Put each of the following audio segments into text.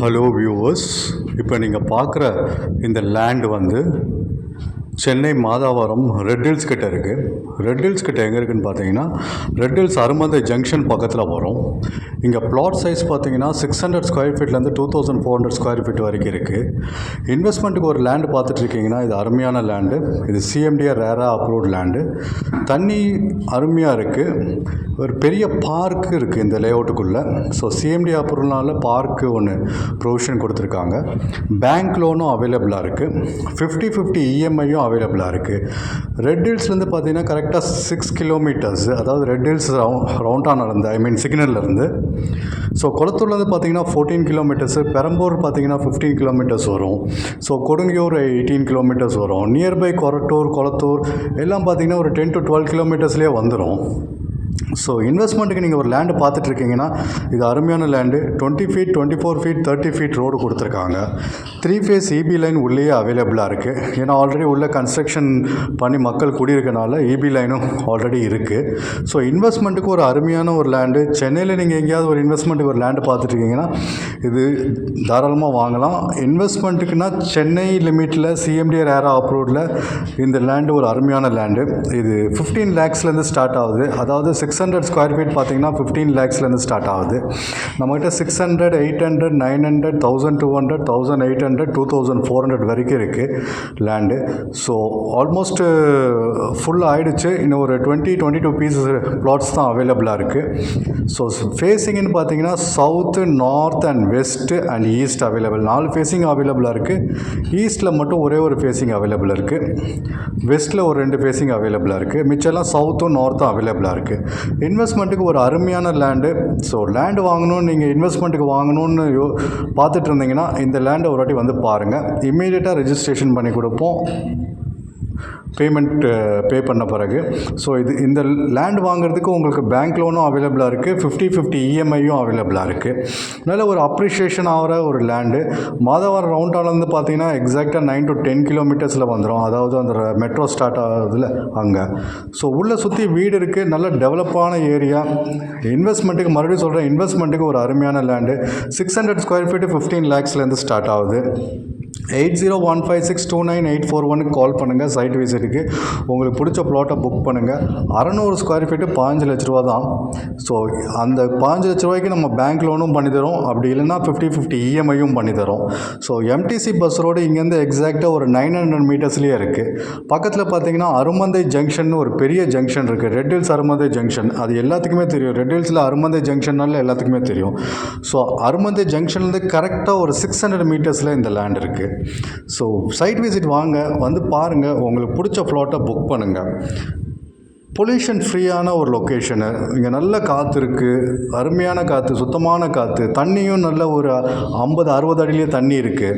Hello viewers, இப்போ நீங்கள் பார்க்குற இந்த லேண்ட் வந்து சென்னை மாதாவரம் ரெட் ஹில்ஸ் கிட்ட இருக்குது. ரெட் ஹில்ஸ் கிட்ட எங்கே இருக்குதுன்னு பார்த்தீங்கன்னா, ரெட் ஹில்ஸ் அருமந்தை ஜங்ஷன் பக்கத்தில் வரும். இங்கே பிளாட் சைஸ் பார்த்தீங்கன்னா 600 ஸ்கொயர் ஃபீட்லேருந்து 2400 ஸ்கொயர் ஃபீட் வரைக்கும் இருக்குது. இன்வெஸ்ட்மெண்ட்டுக்கு ஒரு லேண்டு பார்த்துட்டு இருக்கீங்கன்னா, இது அருமையான லேண்டு. இது சிஎம்டிஆர் ரேரா அப்ரூவ்ட் லேண்டு. தண்ணி அருமையாக இருக்குது. ஒரு பெரிய பார்க்கு இருக்குது இந்த லேஅவுட்டுக்குள்ளே. ஸோ சிஎம்டி அப்ரூவ்னால பார்க்கு ஒன்று ப்ரொவிஷன் கொடுத்துருக்காங்க. பேங்க் லோனும் அவைலபிளாக இருக்குது. 50/50 இஎம்ஐயும் அவைலபிளாக இருக்குது. ரெட் ஹில்ஸ்லேருந்து பார்த்தீங்கன்னா கரெக்டாக 6 கிலோமீட்டர்ஸ், அதாவது ரெட் ஹில்ஸ் ரவுண்டானிலேருந்து, ஐ மீன் சிக்னல்லேருந்து. ஸோ கொளத்தூர்லேருந்து பார்த்தீங்கன்னா 14 கிலோமீட்டர்ஸு, பெரம்பூர் பார்த்தீங்கன்னா 15 கிலோமீட்டர்ஸ் வரும். ஸோ கொடுங்கியூர் 18 கிலோமீட்டர்ஸ் வரும். நியர்பை கொளத்தூர் எல்லாம் பார்த்தீங்கன்னா ஒரு 10 to 12 கிலோமீட்டர்ஸ்லேயே வந்துடும். ஸோ இன்வெஸ்ட்மெண்ட்டுக்கு நீங்கள் ஒரு லேண்டு பார்த்துட்ருக்கீங்கன்னா, இது அருமையான land. 20 feet 24 feet 30 feet road கொடுத்துருக்காங்க. 3 ஃபேஸ் இபி லைன் உள்ளேயே அவைலபிளாக இருக்குது. ஏன்னா ஆல்ரெடி உள்ள கன்ஸ்ட்ரக்ஷன் பண்ணி மக்கள் குடியிருக்கனால இபி லைனும் ஆல்ரெடி இருக்குது. ஸோ இன்வெஸ்ட்மெண்ட்டுக்கு ஒரு அருமையான ஒரு லேண்டு. சென்னையில் நீங்கள் எங்கேயாவது ஒரு இன்வெஸ்ட்மெண்ட்டுக்கு ஒரு லேண்டு பார்த்துட்ருக்கீங்கன்னா இது தாராளமாக வாங்கலாம். இன்வெஸ்ட்மெண்ட்டுக்குன்னா சென்னை லிமிட்டில் சிஎம்டி ரேரா அப்ரூவ்டில் இந்த லேண்டு ஒரு அருமையான லேண்டு. இது 15 lakhsலேருந்து ஸ்டார்ட் ஆகுது. அதாவது 600 ஸ்கொயர் ஃபீட் பார்த்தீங்கன்னா 15 lakhsலேருந்து ஸ்டார்ட் ஆகுது. நம்மகிட்ட 600, 800, 900, 1200, 1800, 2400 வரைக்கும் இருக்குது லேண்டு. ஸோ ஆல்மோஸ்ட் ஃபுல் ஆகிடுச்சு. இன்னும் ஒரு 20-22 பீசஸ் பிளாட்ஸ் தான் அவைலபிளாக இருக்குது. ஸோ ஃபேஸிங்னு பார்த்தீங்கன்னா south, north and west and east available. 4 facing அவைலபிளாக இருக்குது. ஈஸ்ட்டில் மட்டும் ஒரே ஒரு ஃபேஸிங் அவைலபிளாக இருக்குது. வெஸ்ட்டில் ஒரு 2 ஃபேஸிங் அவைலபிளாக இருக்குது. மிச்சம்லாம் சவுத்தும் நார்த்தும் அவைலபிளாக இருக்குது. இன்வெஸ்ட்மெண்ட்டுக்கு ஒரு அருமையான லேண்டு. ஸோ லேண்டு வாங்கணும்னு, நீங்கள் இன்வெஸ்ட்மெண்ட்டுக்கு வாங்கணும்னு பார்த்துட்டு இருந்தீங்கன்னா இந்த லேண்டை ஒரு வாட்டி வந்து பாருங்கள். இம்மீடியட்டாக ரெஜிஸ்ட்ரேஷன் பண்ணி கொடுப்போம் பேமெண்ட் பே பண்ண பிறகு. ஸோ இந்த லேண்ட் வாங்குறதுக்கு உங்களுக்கு பேங்க் லோனும் அவைலபிளாக இருக்குது. 50/50 இஎம்ஐயும் அவைலபிளாக இருக்குது. அதனால் ஒரு அப்ரிஷியேஷன் ஆகிற ஒரு லேண்டு. மாதவரம் ரவுண்டாலேருந்து பார்த்தீங்கன்னா எக்ஸாக்டாக 9 to 10 கிலோமீட்டர்ஸில் வந்துடும். அதாவது அந்த மெட்ரோ ஸ்டார்ட் ஆகுதுல அங்கே. ஸோ உள்ளே சுற்றி வீடு இருக்குது. நல்ல டெவலப்பான ஏரியா. இன்வெஸ்ட்மெண்ட்டுக்கு மறுபடியும் சொல்கிறேன், இன்வெஸ்ட்மெண்ட்டுக்கு ஒரு அருமையான லேண்டு. 600 ஸ்கொயர் ஃபீட்டு 15 lakhsலேருந்து ஸ்டார்ட் ஆகுது. 8015629841 கால் பண்ணுங்கள். சைட் விசிட்டுக்கு உங்களுக்கு பிடிச்ச ப்ளாட்டை புக் பண்ணுங்கள். 600 ஸ்கொயர் ஃபீட்டு 15 லட்ச ரூபா தான். ஸோ அந்த 15 லட்ச ரூபாய்க்கு நம்ம பேங்க் லோனும் பண்ணித்தரோம். அப்படி இல்லைன்னா 50/50 இஎம்ஐயும் பண்ணித்தரோம். ஸோ எம்டிசி பஸ் ரோடு இங்கேருந்து எக்ஸாக்டாக ஒரு 900 மீட்டர்ஸ்லேயே இருக்குது. பக்கத்தில் பார்த்தீங்கன்னா அருமந்தை ஜங்ஷன் ஒரு பெரிய ஜங்ஷன் இருக்குது. ரெட் ஹில்ஸ் அருமந்தை ஜங்ஷன், அது எல்லாத்துக்குமே தெரியும். ரெட் ஹில்ஸில் அருமந்தை ஜங்ஷன்னால எல்லாத்துக்குமே தெரியும். ஸோ அருமந்தை ஜங்ஷன்லேருந்து கரெக்டாக ஒரு 600 மீட்டர்ஸில் இந்த லேண்ட் இருக்குது. ஸோ சைட் விசிட் வாங்க, வந்து பாருங்கள். உங்களுக்கு பிடிச்ச ப்ளாட்டை புக் பண்ணுங்கள். பொல்யூஷன் ஃப்ரீயான ஒரு லொக்கேஷனு. இங்கே நல்ல காற்று இருக்குது, அருமையான காற்று, சுத்தமான காற்று. தண்ணியும் நல்ல ஒரு 50-60 அடியிலே தண்ணி இருக்குது.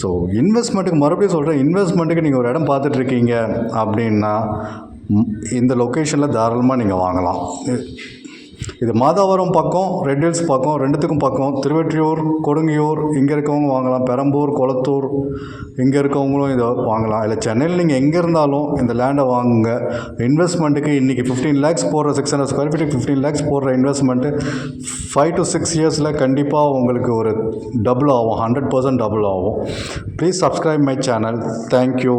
ஸோ இன்வெஸ்ட்மெண்ட்டுக்கு மறுபடியும் சொல்கிறேன், இன்வெஸ்ட்மெண்ட்டுக்கு நீங்கள் ஒரு இடம் பார்த்துட்ருக்கீங்க அப்படின்னா இந்த லொக்கேஷனில் தாராளமாக நீங்கள் வாங்கலாம். இது மாதாவரம் பக்கம், ரெட் ஹில்ஸ் பக்கம், ரெண்டுத்துக்கும் பக்கம். திருவெற்றியூர், கொடுங்கியூர் இங்கே இருக்கவங்க வாங்கலாம். பெரம்பூர், கொளத்தூர் இங்கே இருக்கவங்களும் இதை வாங்கலாம். இல்லை சென்னையில் நீங்கள் எங்கே இருந்தாலும் இந்த லேண்டை வாங்குங்க. இன்வெஸ்ட்மெண்ட்டுக்கு இன்றைக்கி 15 lakhs போடுற 600 ஸ்கொயர் ஃபீட்டுக்கு 15 lakhs போடுற இன்வெஸ்ட்மெண்ட்டு 5 to 6 இயர்ஸில் கண்டிப்பாக உங்களுக்கு ஒரு டபுள் ஆகும். 100% டபுள் ஆகும். Please subscribe my channel. Thank you.